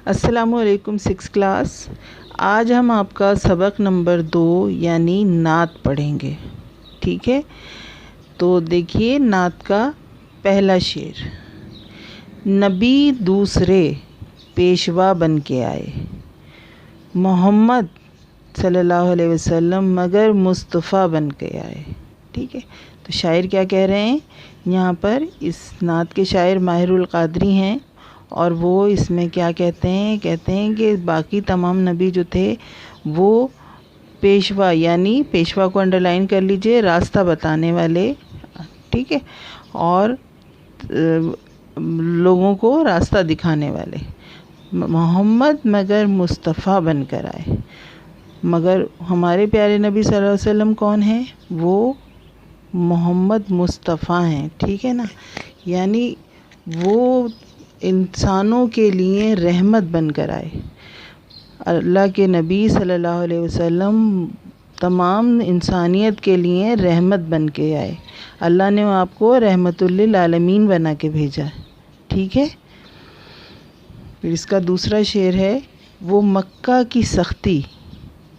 السلام علیکم 6 کلاس. آج ہم آپ کا سبق نمبر 2 یعنی نعت پڑھیں گے. ٹھیک ہے، تو دیکھیے نعت کا پہلا شعر. نبی دوسرے پیشوا بن کے آئے، محمد صلی اللہ علیہ وسلم مگر مصطفیٰ بن کے آئے. ٹھیک ہے، تو شاعر کیا کہہ رہے ہیں یہاں پر؟ اس نعت کے شاعر ماہر القادری ہیں، اور وہ اس میں کیا کہتے ہیں کہ باقی تمام نبی جو تھے وہ پیشوا، یعنی پیشوا کو انڈرلائن کر لیجئے، راستہ بتانے والے. ٹھیک ہے، اور لوگوں کو راستہ دکھانے والے. محمد مگر مصطفیٰ بن کر آئے. مگر ہمارے پیارے نبی صلی اللہ علیہ وسلم کون ہیں؟ وہ محمد مصطفیٰ ہیں. ٹھیک ہے نا، یعنی وہ انسانوں کے لیے رحمت بن کر آئے. اللہ کے نبی صلی اللہ علیہ وسلم تمام انسانیت کے لیے رحمت بن کے آئے. اللہ نے آپ کو رحمت للعالمین بنا کے بھیجا. ٹھیک ہے، پھر اس کا دوسرا شعر ہے. وہ مکہ کی سختی،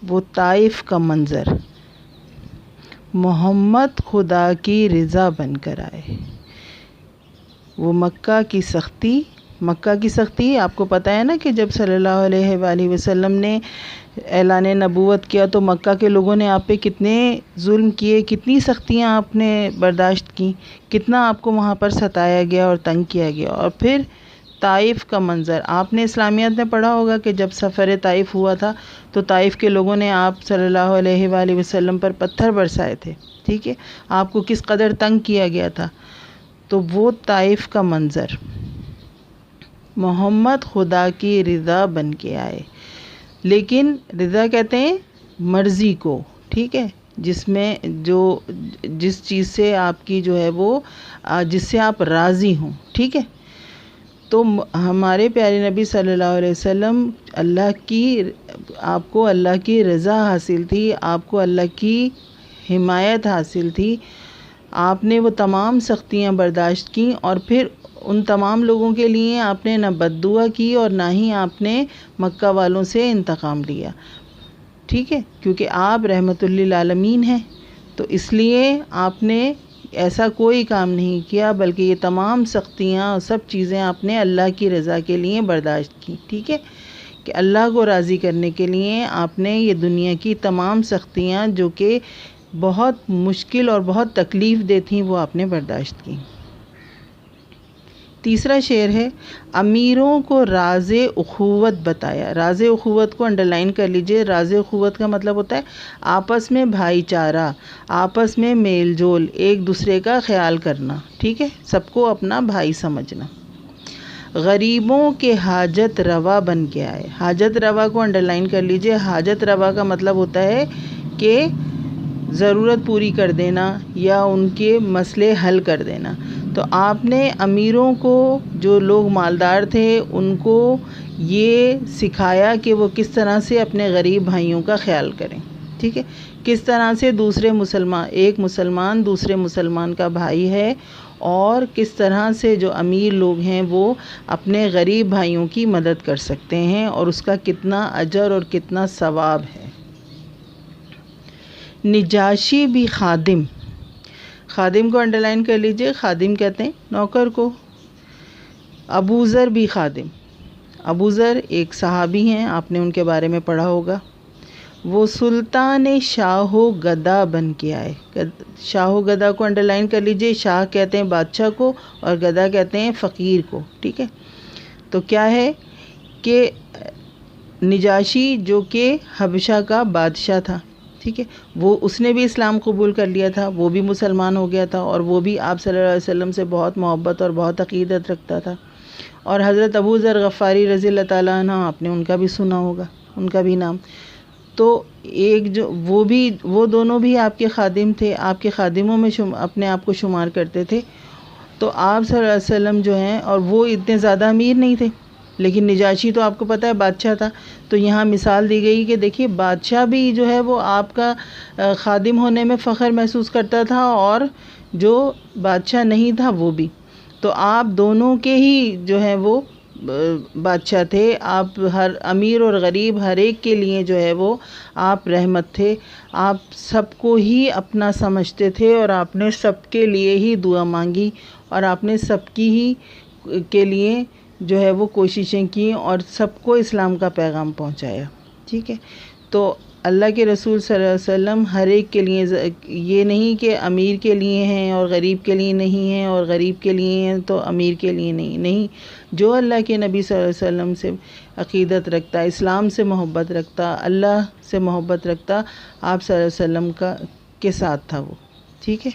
وہ طائف کا منظر، محمد خدا کی رضا بن کر آئے. وہ مکہ کی سختی آپ کو پتہ ہے نا کہ جب صلی اللہ علیہ وآلہ وسلم نے اعلان نبوت کیا تو مکہ کے لوگوں نے آپ پہ کتنے ظلم کیے، کتنی سختیاں آپ نے برداشت کی، کتنا آپ کو وہاں پر ستایا گیا اور تنگ کیا گیا. اور پھر طائف کا منظر، آپ نے اسلامیات میں پڑھا ہوگا کہ جب سفر طائف ہوا تھا تو طائف کے لوگوں نے آپ صلی اللہ علیہ وآلہ وسلم پر پتھر برسائے تھے. ٹھیک ہے، آپ کو کس قدر تنگ کیا گیا تھا. تو وہ طائف کا منظر، محمد خدا کی رضا بن کے آئے. لیکن رضا کہتے ہیں مرضی کو. ٹھیک ہے، جس میں جس چیز سے آپ کی جو ہے وہ جس سے آپ راضی ہوں. ٹھیک ہے، تو ہمارے پیارے نبی صلی اللہ علیہ وسلم آپ کو اللہ کی رضا حاصل تھی، آپ کو اللہ کی حمایت حاصل تھی. آپ نے وہ تمام سختیاں برداشت کیں، اور پھر ان تمام لوگوں کے لیے آپ نے نہ بد دعا کی اور نہ ہی آپ نے مکہ والوں سے انتقام لیا. ٹھیک ہے، کیونکہ آپ رحمت للعالمین ہیں، تو اس لیے آپ نے ایسا کوئی کام نہیں کیا، بلکہ یہ تمام سختیاں اور سب چیزیں آپ نے اللہ کی رضا کے لیے برداشت کی. ٹھیک ہے، کہ اللہ کو راضی کرنے کے لیے آپ نے یہ دنیا کی تمام سختیاں جو کہ بہت مشکل اور بہت تکلیف دہ تھیں وہ آپ نے برداشت کی. تیسرا شعر ہے. امیروں کو راز اخوت بتایا. راز اخوت کو انڈرلائن کر لیجئے. راز اخوت کا مطلب ہوتا ہے آپس میں بھائی چارہ، آپس میں میل جول، ایک دوسرے کا خیال کرنا. ٹھیک ہے، سب کو اپنا بھائی سمجھنا. غریبوں کے حاجت روا بن کے آئے. حاجت روا کو انڈرلائن کر لیجئے. حاجت روا کا مطلب ہوتا ہے کہ ضرورت پوری کر دینا یا ان کے مسئلے حل کر دینا. تو آپ نے امیروں کو، جو لوگ مالدار تھے، ان کو یہ سکھایا کہ وہ کس طرح سے اپنے غریب بھائیوں کا خیال کریں. ٹھیک ہے، کس طرح سے ایک مسلمان دوسرے مسلمان کا بھائی ہے، اور کس طرح سے جو امیر لوگ ہیں وہ اپنے غریب بھائیوں کی مدد کر سکتے ہیں، اور اس کا کتنا اجر اور کتنا ثواب ہے. نجاشی بھی خادم. خادم کو انڈرلائن کر لیجئے. خادم کہتے ہیں نوکر کو. ابو ذر بھی خادم. ابو ذر ایک صحابی ہیں، آپ نے ان کے بارے میں پڑھا ہوگا. وہ سلطان شاہ و گدا بن کے آئے. شاہ و گدا کو انڈرلائن کر لیجئے. شاہ کہتے ہیں بادشاہ کو، اور گدا کہتے ہیں فقیر کو. ٹھیک ہے، تو کیا ہے کہ نجاشی جو کہ حبشہ کا بادشاہ تھا، ٹھیک ہے، اس نے بھی اسلام قبول کر لیا تھا، وہ بھی مسلمان ہو گیا تھا، اور وہ بھی آپ صلی اللہ علیہ وسلم سے بہت محبت اور بہت عقیدت رکھتا تھا. اور حضرت ابو ذر غفاری رضی اللہ تعالیٰ عنہ، آپ نے ان کا بھی سنا ہوگا، ان کا بھی نام. تو وہ دونوں بھی آپ کے خادم تھے، آپ کے خادموں میں اپنے آپ کو شمار کرتے تھے. تو آپ صلی اللہ علیہ وسلم جو ہیں، اور وہ اتنے زیادہ امیر نہیں تھے، لیکن نجاشی تو آپ کو پتہ ہے بادشاہ تھا. تو یہاں مثال دی گئی کہ دیکھیے بادشاہ بھی جو ہے وہ آپ کا خادم ہونے میں فخر محسوس کرتا تھا، اور جو بادشاہ نہیں تھا وہ بھی. تو آپ دونوں کے ہی جو ہے وہ بادشاہ تھے، آپ ہر امیر اور غریب ہر ایک کے لیے جو ہے وہ آپ رحمت تھے، آپ سب کو ہی اپنا سمجھتے تھے، اور آپ نے سب کے لیے ہی دعا مانگی، اور آپ نے سب کی ہی کے لیے جو ہے وہ کوششیں کی، اور سب کو اسلام کا پیغام پہنچایا. ٹھیک ہے. تو اللہ کے رسول صلی اللہ علیہ وسلم ہر ایک کے لیے، یہ نہیں کہ امیر کے لیے ہیں اور غریب کے لیے نہیں ہیں، اور غریب کے لیے ہیں تو امیر کے لیے نہیں. جو اللہ کے نبی صلی اللہ علیہ وسلم سے عقیدت رکھتا، اسلام سے محبت رکھتا، اللہ سے محبت رکھتا، آپ صلی اللہ علیہ وسلم کے ساتھ تھا وہ. ٹھیک ہے.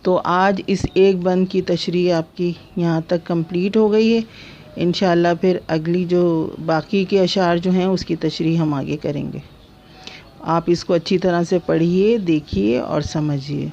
تو آج اس ایک بند کی تشریح آپ کی یہاں تک کمپلیٹ ہو گئی ہے. انشاءاللہ پھر اگلی جو باقی کے اشعار جو ہیں اس کی تشریح ہم آگے کریں گے. آپ اس کو اچھی طرح سے پڑھیے، دیکھیے اور سمجھیے.